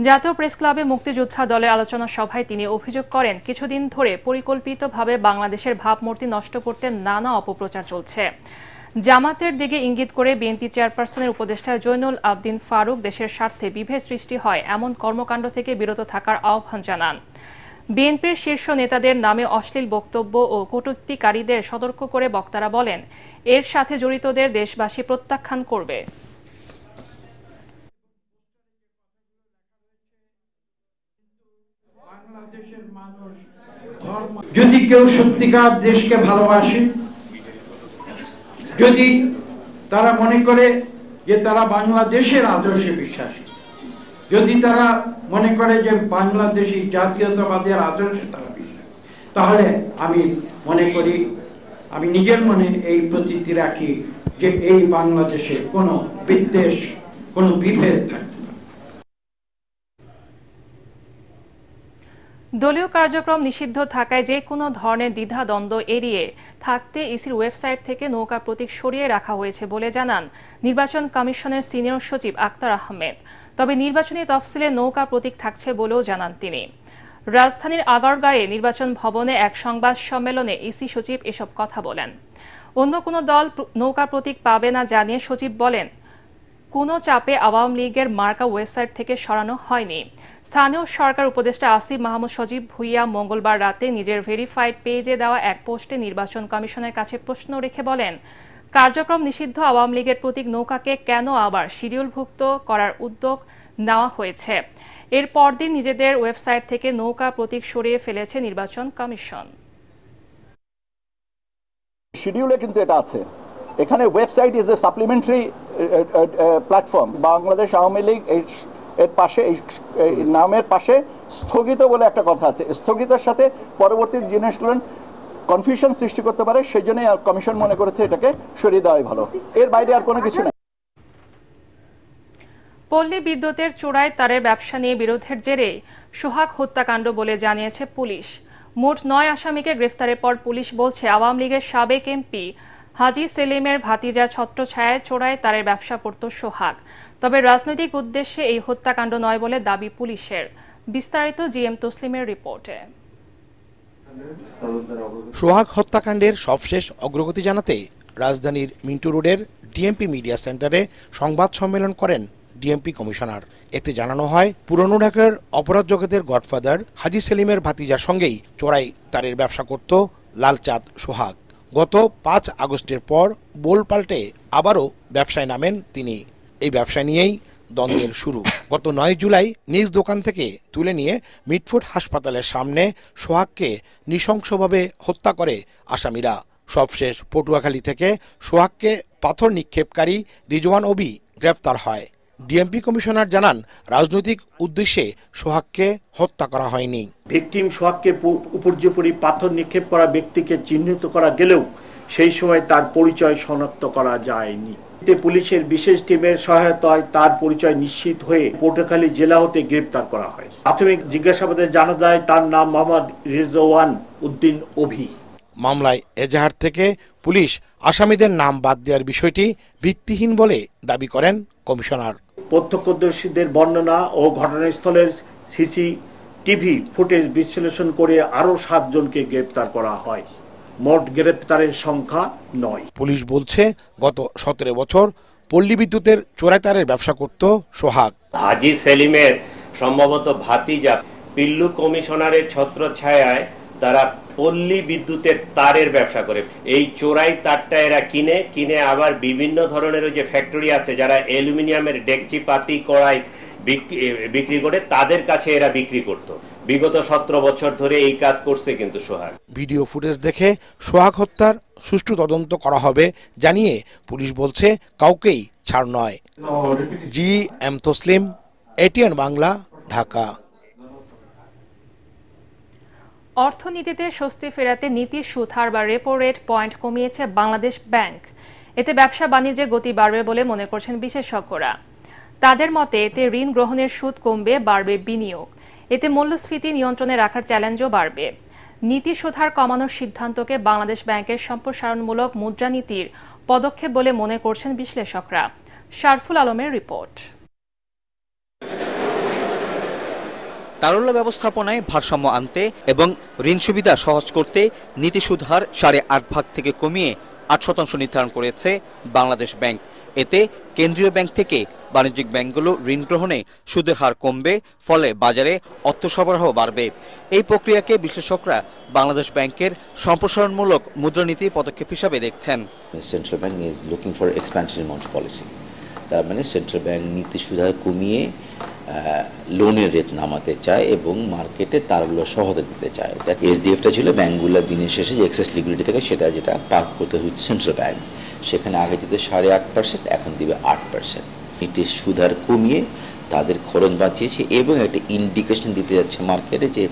জাতীয় প্রেস ক্লাবে মুক্তিযোদ্ধা দলের আলোচনা সভায় তিনি অভিযোগ করেন, কিছুদিন ধরে পরিকল্পিতভাবে বাংলাদেশের ভাবমূর্তি নষ্ট করতে নানা অপপ্রচার চলছে। জামাতের দিকে ইঙ্গিত করে বিএনপি চেয়ারপারসনের উপদেষ্টা জৈনুল আবদিন ফারুক দেশের স্বার্থে বিভেদ সৃষ্টি হয় এমন কর্মকাণ্ড থেকে বিরত থাকার আহ্বান জানান। বিএনপির শীর্ষ নেতাদের নামে অশ্লীল বক্তব্য ও কটূক্তিকারীদের সতর্ক করে বক্তারা বলেন, এর সাথে জড়িতদের দেশবাসী প্রত্যাখ্যান করবে। যদি কেউ সত্যিকার দেশকে ভালোবাসে, যদি তারা মনে করে যে তারা বাংলাদেশের আদর্শে বিশ্বাসী, যদি তারা মনে করে যে বাংলাদেশি জাতীয়তাবাদের আদর্শে তারা বিশ্বাসী, তাহলে আমি মনে করি, আমি নিজের মনে এই প্রতীতি রাখি যে এই বাংলাদেশে কোনো বিদ্বেষ, কোনো বিভেদ থাকবে না। দলীয় কার্যক্রম নিষিদ্ধ থাকায় যে কোনো ধরনের দ্বিধাদ্বন্দ্ব এড়িয়ে থাকতে ইসির ওয়েবসাইট থেকে নৌকা প্রতীক সরিয়ে রাখা হয়েছে বলে জানান নির্বাচন কমিশনের সিনিয়র সচিব আক্তার আহমেদ। তবে নির্বাচনী তফসিলে নৌকা প্রতীক থাকছে বলেও জানান তিনি। রাজধানীর আগারগাঁয়ে নির্বাচন ভবনে এক সংবাদ সম্মেলনে ইসি সচিব এসব কথা বলেন। অন্য কোনো দল নৌকা প্রতীক পাবে না জানিয়ে সচিব বলেন, কোনো চাপে আওয়ামী লীগের মার্কা ওয়েবসাইট থেকে সরানো হয়নি। স্থানীয় সরকার উপদেষ্টা আসিফ মাহমুদ সজীব ভুইয়া মঙ্গলবার রাতে নিজের ভেরিফাইড পেজে দেওয়া এক পোস্টে নির্বাচন কমিশনের কাছে প্রশ্ন রেখে বলেন, কার্যক্রম নিষিদ্ধ আওয়ামী লীগের প্রতীক নৌকাকে কেন আবার শিডিউলভুক্ত করার উদ্যোগ নেওয়া হয়েছে। এর পরদিন নিজেদের ওয়েবসাইট থেকে নৌকা প্রতীক সরিয়ে ফেলেছে নির্বাচন কমিশন। শিডিউলে কিন্তু এটা আছে, এখানে website is a supplementary platform. Bangladesh Awami League এর পাশে, এই নামের পাশে স্থগিত বলে একটা কথা আছে। স্থগিতের সাথে পরবর্তী জিনিসগুলো কনফিউশন সৃষ্টি করতে পারে, সেই জন্যই কমিশন মনে করেছে এটাকে সরিয়ে দেওয়াই ভালো। এর বাইরে আর কোনো কিছু নেই। পল্লী বিদ্যুতের চোরাই তারের ব্যবসা নিয়ে বিরোধের জেরে সোহাগ হত্যাকাণ্ড বলে জানিয়েছে পুলিশ। মোট 9 আসামিকে গ্রেফতারের পর পুলিশ বলছে, আওয়ামী লীগের সাবেক এমপি হাজী সেলিমের ভাতিজার ছত্রছায়ায় চোরাই তারের ব্যবসা করত সোহাগ। তবে রাজনৈতিক উদ্দেশ্যে এই হত্যাকাণ্ড নয় বলে দাবি পুলিশের। বিস্তারিত জিএম তসলিমের রিপোর্টে। সোহাগ হত্যাকাণ্ডের সবশেষ অগ্রগতি জানাতে রাজধানীর মিন্টু রোডের ডিএমপি মিডিয়া সেন্টারে সংবাদ সম্মেলন করেন ডিএমপি কমিশনার। এতে জানানো হয়, পুরনো ঢাকার অপরাধ জগতের গডফাদার হাজী সেলিমের ভাতিজার সঙ্গেই চোরাই তারের ব্যবসা করত লালচাঁদ সোহাগ। গত 5 আগস্টের পর বোল পাল্টে আবারও ব্যবসায় নামেন তিনি। এই ব্যবসা নিয়েই দ্বন্দ্বের শুরু। গত 9 জুলাই নিজ দোকান থেকে তুলে নিয়ে মিটফোর্ড হাসপাতালের সামনে সোহাগকে নৃশংসভাবে হত্যা করে আসামিরা। সবশেষ পটুয়াখালী থেকে সোহাগকে পাথর নিক্ষেপকারী রিজওয়ান ওবি গ্রেফতার হয়। ডিএমপি কমিশনার জানান, রাজনৈতিক উদ্দেশ্যে সোহাগকে হত্যা করা হয়নি। ভিকটিম সোহাগকে উপর্যুপরি পাথর নিক্ষেপ করা ব্যক্তিকে চিহ্নিত করা গেলেও সেই সময় তার পরিচয় শনাক্ত করা যায়নি। পুলিশের বিশেষ টিমের সহায়তায় তার পরিচয় নিশ্চিত হয়ে পটুয়াখালী জেলা হতে গ্রেপ্তার করা হয়। প্রাথমিক জিজ্ঞাসাবাদে জানা যায় তার নাম মোহাম্মদ রিজওয়ান উদ্দিন ওভি। মামলায় এজাহার থেকে পুলিশ আসামিদের নাম বাদ দেওয়ার বিষয়টি ভিত্তিহীন বলে দাবি করেন কমিশনার। প্রত্যক্ষদর্শীদের বর্ণনা ও ঘটনাস্থলের সিসিটিভি ফুটেজ বিশ্লেষণ করে আরও 7 জনকে গ্রেপ্তার করা হয়। মোট গ্রেপ্তারের সংখ্যা 9। পুলিশ বলছে, গত 17 বছর পল্লী বিদ্যুতের চোরাই তারের ব্যবসা করত সোহাগ। হাজী সেলিমের সম্ভবত ভাতিজা পিল্লু কমিশনারের ছত্রছায়ায় তারা পল্লী বিদ্যুতের তারের ব্যবসা করে। এই চোরাই তারটা এরা কিনে আবার বিভিন্ন ধরনের ওই যে ফ্যাক্টরি আছে যারা অ্যালুমিনিয়ামের ডেকচি পাতি কড়াই বিক্রি করে, তাদের কাছে এরা বিক্রি করত। বিগত 17 বছর ধরে এই কাজ করছে কিন্তু সোহাগ। ভিডিও ফুটেজ দেখে সোহাগ হত্যার সুষ্ঠু তদন্ত করা হবে জানিয়ে পুলিশ বলছে, কাউকেই ছাড় নয়। GM Taslim, ATN Bangla, Dhaka. অর্থনীতিতে স্বস্তি ফেরাতে নীতি সুদ হার বা রেপো রেট পয়েন্ট কমিয়েছে বাংলাদেশ ব্যাংক। এতে ব্যবসা বাণিজ্যে গতি বাড়বে বলে মনে করছেন বিশেষজ্ঞরা। তাদের মতে এতে ঋণ গ্রহণের সুদ কমবে, বাড়বে বিনিয়োগ। এতে মূল্যস্ফীতি নিয়ন্ত্রণে রাখার চ্যালেঞ্জও বাড়বে। নীতি সুদ হার কমানোর সিদ্ধান্তকে বাংলাদেশ ব্যাংকের সম্প্রসারণমূলক মুদ্রানীতির পদক্ষেপ বলে মনে করছেন বিশ্লেষকরা। শারফুল আলমের রিপোর্ট। তারল্য ব্যবস্থাপনায় ভারসাম্য আনতে এবং ঋণ সুবিধা সহজ করতে নীতি সুদ হার 8.5% থেকে কমিয়ে 8% নির্ধারণ করেছে বাংলাদেশ ব্যাংক। এতে কেন্দ্রীয় ব্যাংক থেকে বাণিজ্যিক ব্যাংকগুলো ঋণ গ্রহণে সুদের হার কমবে, ফলে বাজারে অর্থ সরবরাহ বাড়বে। এই প্রক্রিয়াকে বিশ্লেষকরা বাংলাদেশ ব্যাংকের সম্প্রসারণমূলক মুদ্রানীতির পদক্ষেপ হিসাবে দেখছেন। Central bank is looking for expansion monetary policy. তার মানে সেন্ট্রাল ব্যাংক নীতি সুদ হার কমিয়ে লোনের রেট নামাতে চায় এবং মার্কেটে তারগুলো সহজে দিতে চায়। SDFটা ছিল ব্যাংকগুলো দিনের শেষে যে এক্সেস লিকুইডিটি থাকে সেটা যেটা পার্ক করতে হচ্ছে সেন্ট্রাল ব্যাংক। সেখানে আগে দিতে 8.5%, এখন দিবে 8%। নীতি সুদ হার কমিয়ে তাদের খরচ বাঁচিয়েছে এবং একটা ইন্ডিকেশন দিতে যাচ্ছে মার্কেটে যে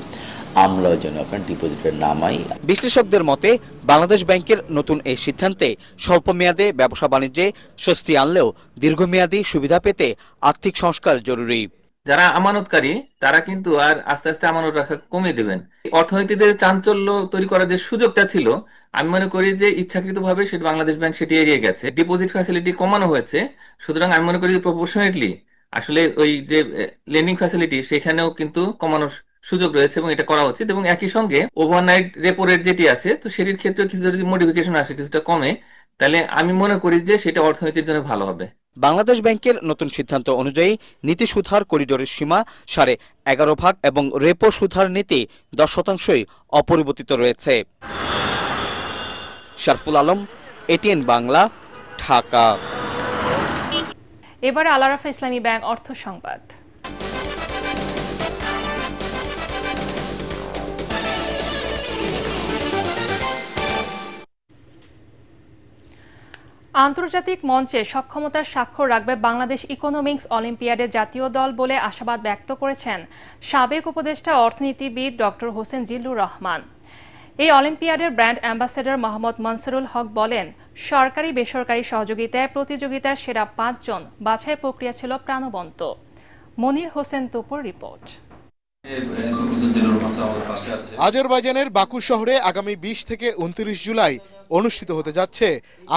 আমরাও যেন আপনার ডিপোজিটের নামাই। বিশ্লেষকদের মতে বাংলাদেশ ব্যাংকের নতুন এই সিদ্ধান্তে স্বল্প মেয়াদে ব্যবসা বাণিজ্যে স্বস্তি আনলেও দীর্ঘমেয়াদী সুবিধা পেতে আর্থিক সংস্কার জরুরি। যারা আমানতকারী তারা কিন্তু আর আস্তে আস্তে আমানত রাখা কমিয়ে দেবেন। অর্থনীতিতে চাঞ্চল্য তৈরি করার যে সুযোগটা ছিল, আমি মনে করি যে ইচ্ছাকৃতভাবে সেটা বাংলাদেশ ব্যাংক সেটি এড়িয়ে গেছে। ডিপোজিট ফ্যাসিলিটি কমানো হয়েছে, সুতরাং আমি মনে করি প্রপোর্শনেটলি আসলে ওই যে লেন্ডিং ফ্যাসিলিটি সেখানেও কিন্তু কমানোর সুযোগ রয়েছে এবং এটা করা উচিত। এবং একই সঙ্গে ওভারনাইট রেপো রেট যেটি আছে, তো সেটির ক্ষেত্রে কিছু যদি মডিফিকেশন আসে, কিছুটা কমে, তাহলে আমি মনে করি যে সেটা অর্থনীতির জন্য ভালো হবে। বাংলাদেশ ব্যাংকের নতুন সিদ্ধান্ত অনুযায়ী নীতি সুদ হার করিডোরের সীমা 11.5% এবং রেপো সুদ হার নীতি 10%ই অপরিবর্তিত রয়েছে। শারফুল আলম, ATN বাংলা, ঢাকা। এবারে আল আরাফা ইসলামী ব্যাংক অর্থ সংবাদ। আন্তর্জাতিক মঞ্চে সক্ষমতার স্বাক্ষর রাখবে বাংলাদেশ ইকোনমিক্স অলিম্পিয়াডের জাতীয় দল বলে আশাবাদ ব্যক্ত করেছেন সাবেক উপদেষ্টা অর্থনীতিবিদ ডক্টর হোসেন জিল্লুর রহমান। এই অলিম্পিয়াডের ব্র্যান্ড অ্যাম্বাসেডর মোহাম্মদ মনসুরুল হক বলেন, সরকারি বেসরকারি সহযোগিতায় প্রতিযোগিতার সেরা 5 জন বাছাই প্রক্রিয়া ছিল প্রাণবন্ত। মনির হোসেন তুপুর রিপোর্ট। আজারবাইজানের বাকু শহরে আগামী 20 থেকে 29 জুলাই অনুষ্ঠিত হতে যাচ্ছে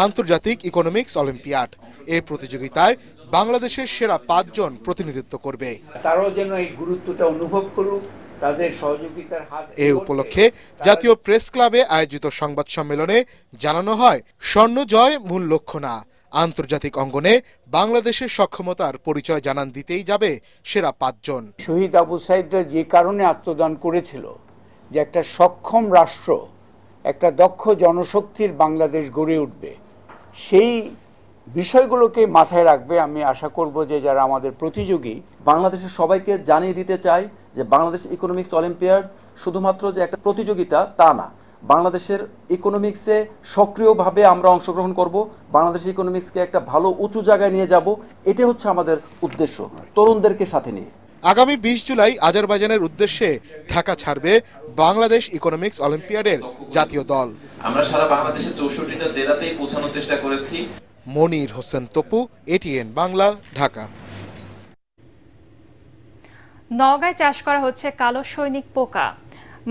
আন্তর্জাতিক ইকোনমিক্স অলিম্পিয়াড। এই প্রতিযোগিতায় বাংলাদেশের সেরা 5 জন প্রতিনিধিত্ব করবে। তারাও যেন এই গুরুত্বটা অনুভব করুক, তাদের সহযোগিতার হাত। এই উপলক্ষে জাতীয় প্রেস ক্লাবে আয়োজিত সংবাদ সম্মেলনে জানানো হয়, স্বর্ণ জয় মূল লক্ষ্য না, আন্তর্জাতিক অঙ্গনে বাংলাদেশের সক্ষমতার পরিচয় জানান দিতেই যাবে সেরা 5 জন। শহীদ আবু সাইদরা যে কারণে আত্মদান করেছিল যে একটা সক্ষম রাষ্ট্র একটা দক্ষ জনশক্তির বাংলাদেশ গড়ে উঠবে, সেই বিষয়গুলোকে মাথায় রাখবে। আমি আশা করব যে যারা আমাদের প্রতিযোগী, বাংলাদেশের সবাইকে জানিয়ে দিতে চাই যে বাংলাদেশ ইকোনমিক্স অলিম্পিয়াড শুধুমাত্র যে একটা প্রতিযোগিতা তা না, বাংলাদেশের ইকোনমিক্সে সক্রিয়ভাবে আমরা অংশগ্রহণ করব, বাংলাদেশ ইকোনমিক্সকে একটা ভালো উঁচু জায়গায় নিয়ে যাব, এটা হচ্ছে আমাদের উদ্দেশ্য, তরুণদেরকে সাথে নিয়ে। আগামী 20 জুলাই আজারবাইজানের উদ্দেশ্যে ঢাকা ছাড়বে বাংলাদেশ ইকোনমিক্স অলিম্পিয়াডের জাতীয় দল। আমরা সারা বাংলাদেশের 64টা জেলাতেই পৌঁছানোর চেষ্টা করেছি। মনির হোসেন তপু, এটিএন বাংলা, ঢাকা। নওগাঁয় চাষ করা হচ্ছে কালো সৈনিক পোকা।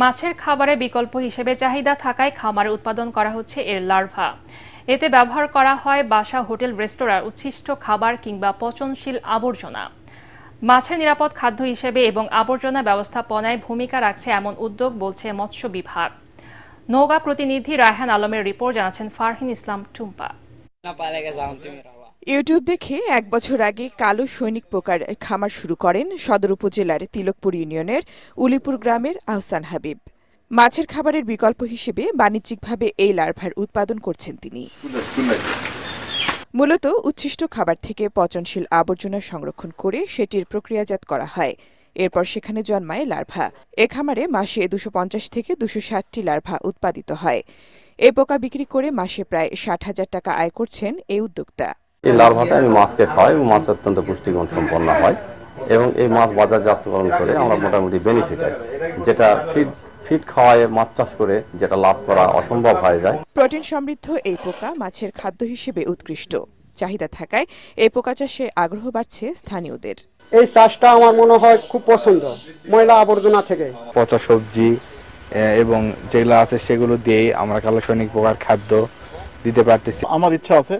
মাছের খাবারের বিকল্প হিসেবে চাহিদা থাকায় খামারে উৎপাদন করা হচ্ছে এর লার্ভা। এতে ব্যবহার করা হয় বাসা, হোটেল, রেস্তোরাঁর উচ্ছিষ্ট খাবার কিংবা পচনশীল আবর্জনা। মাছের নিরাপদ খাদ্য হিসেবে এবং আবর্জনা ব্যবস্থাপনায় ভূমিকা রাখছে এমন উদ্যোগ, বলছে মৎস্য বিভাগ। নওগাঁ প্রতিনিধি রায়হান আলমের রিপোর্ট, জানাচ্ছেন ফারহিন ইসলাম টুম্পা। ইউটিউব দেখে 1 বছর আগে কালো সৈনিক পোকার খামার শুরু করেন সদর উপজেলার তিলকপুর ইউনিয়নের উলিপুর গ্রামের আহসান হাবিব। মাছের খাবারের বিকল্প হিসেবে বাণিজ্যিকভাবে এই লার্ভার উৎপাদন করছেন তিনি। মূলত উচ্ছিষ্ট খাবার থেকে পচনশীল আবর্জনা সংরক্ষণ করে সেটির প্রক্রিয়াজাত করা হয়। এরপর সেখানে জন্মায় লার্ভা। এ খামারে মাসে 250 থেকে 260টি লার্ভা উৎপাদিত হয়। এই পোকা বিক্রি করে মাসে প্রায় 60,000 টাকা আয় করছেন এই উদ্যোক্তা। এই লার্ভাটা আমি মাছকে খাওয়াই, মাছ অত্যন্ত পুষ্টিগুণ সম্পন্ন হয় এবং এই মাছ বাজারজাতকরণ করে আমরা মোটামুটি বেনিফিট হয়, যেটা ফিড খাওয়ায় মাছ চাষ করে যেটা লাভ করা অসম্ভব হয়ে যায়। প্রোটিন সমৃদ্ধ এই পোকা মাছের খাদ্য হিসেবে উৎকৃষ্ট। চাহিদা থাকায় এই পোকা চাষে আগ্রহ বাড়ছে স্থানীয়দের। এই চাষটা আমার মনে হয় খুব পছন্দ, ময়লা আবর্জনা থেকে পচা সবজি এবং যেগুলো আছে সেগুলো দিয়ে আমরা কালো সৈনিক পোকার খাদ্য দিতে পারতেছি। আমার ইচ্ছা আছে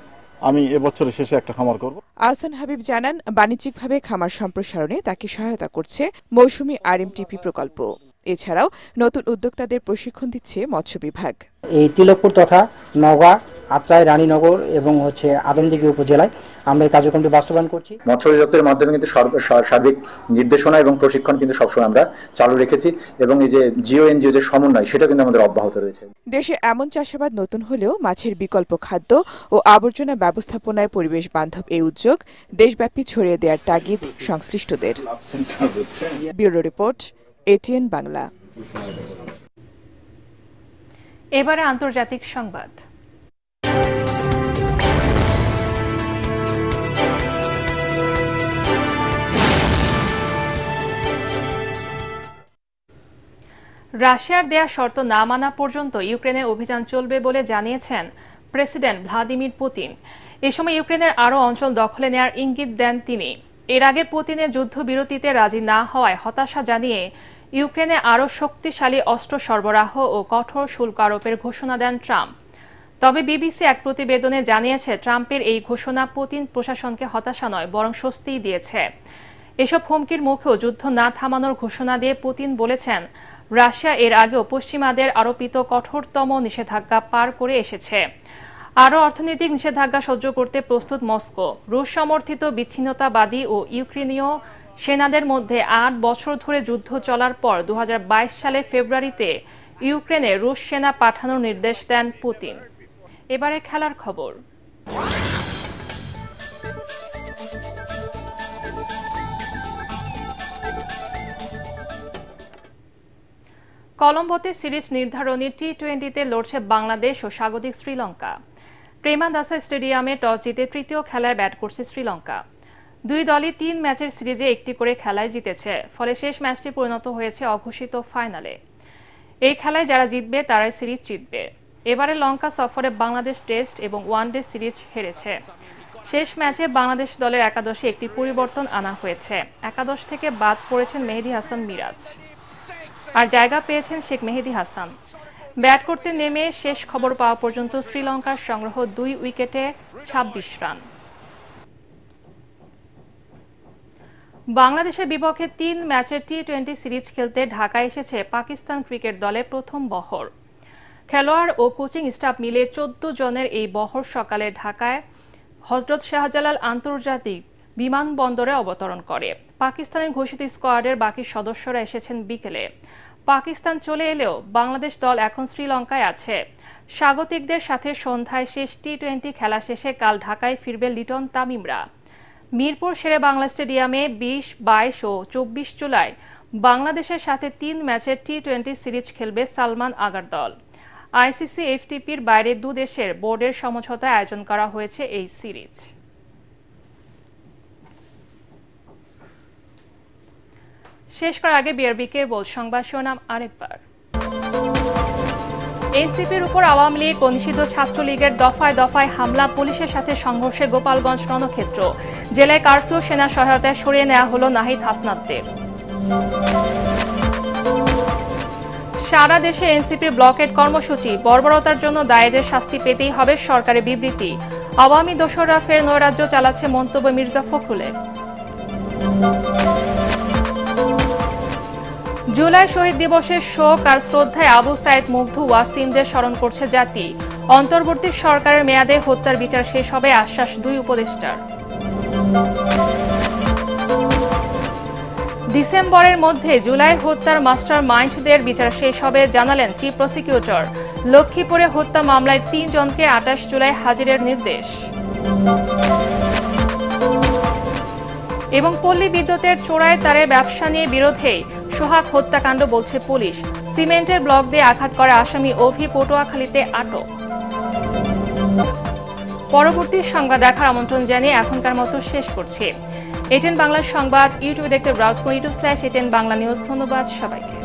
আমি এবছরের শেষে একটা খামার করব। আহসান হাবিব জানান, বাণিজ্যিকভাবে খামার সম্প্রসারণে তাকে সহায়তা করছে মৌসুমী RMTP প্রকল্প। এছাড়াও নতুন উদ্যোক্তাদের প্রশিক্ষণ দিচ্ছে মৎস্য বিভাগ। এই তিলকপুর তথা নওগাঁ, আত্রাই, রানীনগর এবং আদমদীঘি উপজেলায় আমরা এই কার্যক্রমটি বাস্তবায়ন করছি। মৎস্য অধিদপ্তরের মাধ্যমে কিন্তু সার্বিক নির্দেশনা এবং প্রশিক্ষণ কিন্তু সবসময় আমরা চালু রেখেছি এবং এই যে জিও এনজিও যে সমন্বয় সেটা কিন্তু আমাদের অব্যাহত রয়েছে। দেশে এমন চাষাবাদ নতুন হলেও মাছের বিকল্প খাদ্য ও আবর্জনা ব্যবস্থাপনায় পরিবেশ বান্ধব এই উদ্যোগ দেশব্যাপী ছড়িয়ে দেওয়ার তাগিদ সংশ্লিষ্টদের। Bureau report, ATN Bangla. এবারে আন্তর্জাতিক সংবাদ। রাশিয়ার দেয়া শর্ত না মানা পর্যন্ত ইউক্রেনে অভিযান চলবে বলে জানিয়েছেন প্রেসিডেন্ট ভ্লাদিমির পুতিন। এ সময় ইউক্রেনের আরও অঞ্চল দখলে নেওয়ার ইঙ্গিত দেন তিনি। এর আগে পুতিনের যুদ্ধবিরতিতে রাজি না হওয়ায় হতাশা জানিয়ে ইউক্রেনে আরও শক্তিশালী অস্ত্র সরবরাহ ও কঠোর শুল্ক আরোপের ঘোষণা দেন ট্রাম্প। তবে বিবিসি এক প্রতিবেদনে জানিয়েছে, ট্রাম্পের এই ঘোষণা পুতিন প্রশাসনকে হতাশা নয়, বরং স্বস্তিই দিয়েছে। এসব হুমকির মুখেও যুদ্ধ না থামানোর ঘোষণা দিয়ে পুতিন বলেছেন, রাশিয়া এর আগেও পশ্চিমাদের আরোপিত কঠোরতম নিষেধাজ্ঞা পার করে এসেছে। আরও অর্থনৈতিক নিষেধাজ্ঞা সহ্য করতে প্রস্তুত মস্কো। রুশ সমর্থিত বিচ্ছিন্নতাবাদী ও ইউক্রেনীয় সেনাদের মধ্যে 8 বছর ধরে যুদ্ধ চলার পর 2022 সালের ফেব্রুয়ারিতে ইউক্রেনে রুশ সেনা পাঠানোর নির্দেশ দেন পুতিন। এবারে খেলার খবর। কলম্বোতে সিরিজ নির্ধারণী টি20তে লড়ছে বাংলাদেশ ও স্বাগতিক শ্রীলঙ্কা। প্রেমাদাসা স্টেডিয়ামে টস জিতে তৃতীয় খেলায় ব্যাট করছে শ্রীলঙ্কা। দুই দলই 3 ম্যাচের সিরিজে একটি করে খেলায় জিতেছে, ফলে শেষ ম্যাচটি পরিণত হয়েছে অঘোষিত ফাইনালে। এই খেলায় যারা জিতবে তারাই সিরিজ জিতবে। এবারে লঙ্কা সফরে বাংলাদেশ টেস্ট এবং ওয়ানডে সিরিজ হেরেছে। শেষ ম্যাচে বাংলাদেশ দলের একাদশে একটি পরিবর্তন আনা হয়েছে। একাদশ থেকে বাদ পড়েছেন মেহেদী হাসান মিরাজ, আর জায়গা পেয়েছেন শেখ মেহেদী হাসান। ব্যাট করতে নেমে শেষ খবর পাওয়া পর্যন্ত শ্রীলঙ্কার সংগ্রহ 2 উইকেটে 26 রান। বাংলাদেশের বিপক্ষে 3 ম্যাচের টি20 সিরিজ খেলতে ঢাকায় এসেছে পাকিস্তান ক্রিকেট দলের প্রথম বহর। খেলোয়াড় ও কোচিং স্টাফ মিলে 14 জনের এই বহর সকালে ঢাকায় হযরত শাহজালাল আন্তর্জাতিক বিমানবন্দরে অবতরণ করে। পাকিস্তানের ঘোষিত স্কোয়াডের বাকি সদস্যরা এসেছেন বিকেলে। পাকিস্তান চলে এলেও বাংলাদেশ দল এখন শ্রীলঙ্কায় আছে। স্বাগতিকদের সাথে সন্ধ্যায় শেষ টি-20 খেলা শেষে কাল ঢাকায় ফিরবে লিটন তামিমরা। মিরপুর শেরে বাংলা স্টেডিয়ামে 20, 22 ও 24 জুলাই বাংলাদেশের সাথে 3 ম্যাচের টি-20 সিরিজ খেলবে সালমান আগার দল। আইসিসি এফটিপির বাইরে 2 দেশের বোর্ডের সমঝোতায় আয়োজন করা হয়েছে এই সিরিজ। শেষ করার আগে বিআরবিকে বল সংবাদ শিরোনাম আরেকবার। এনসিপির উপর আওয়ামী লীগ ও নিষিদ্ধ ছাত্রলীগের দফায় দফায় হামলা, পুলিশের সাথে সংঘর্ষে গোপালগঞ্জ রণক্ষেত্র। জেলায় কারফিউ, সেনা সহায়তায় সরিয়ে নেওয়া হলো নাহিদ হাসনাতদের। সারা দেশে এনসিপির ব্লকেট কর্মসূচি, বর্বরতার জন্য দায়ীদের শাস্তি পেতেই হবে সরকারের বিবৃতি। আওয়ামী দোসররা ফের নৈরাজ্য চালাচ্ছে মন্তব্য মির্জা ফখরুলের। জুলাই শহীদ দিবসের শোক আর শ্রদ্ধায় আবু সাইদ, মুগ্ধ, ওয়াসিমদের স্মরণ করছে জাতি। অন্তর্বর্তী সরকারের মেয়াদে হত্যার বিচার শেষ হবে, আশ্বাস 2 উপদেষ্টার। ডিসেম্বরের মধ্যে জুলাই হত্যার মাস্টার মাইন্ডদের বিচার শেষ হবে জানালেন চিফ প্রসিকিউটর। লক্ষ্মীপুরে হত্যা মামলায় 3 জনকে 28 জুলাই হাজিরের নির্দেশ। এবং পল্লী বিদ্যুতের চোরাই তারের ব্যবসা নিয়ে বিরোধেই সোহাগ হত্যাকাণ্ড বলছে পুলিশ। সিমেন্টের ব্লক দিয়ে আঘাত করা আসামি অভি পটুয়াখালীতে আটক। পরবর্তী সংবাদ দেখার আমন্ত্রণ জানিয়ে এখনকার মতো শেষ করছি। এটিএন বাংলা সংবাদ ইউটিউবে দেখতে ব্রাউজ করুন, youtube/ATN বাংলা নিউজ। ধন্যবাদ সবাইকে।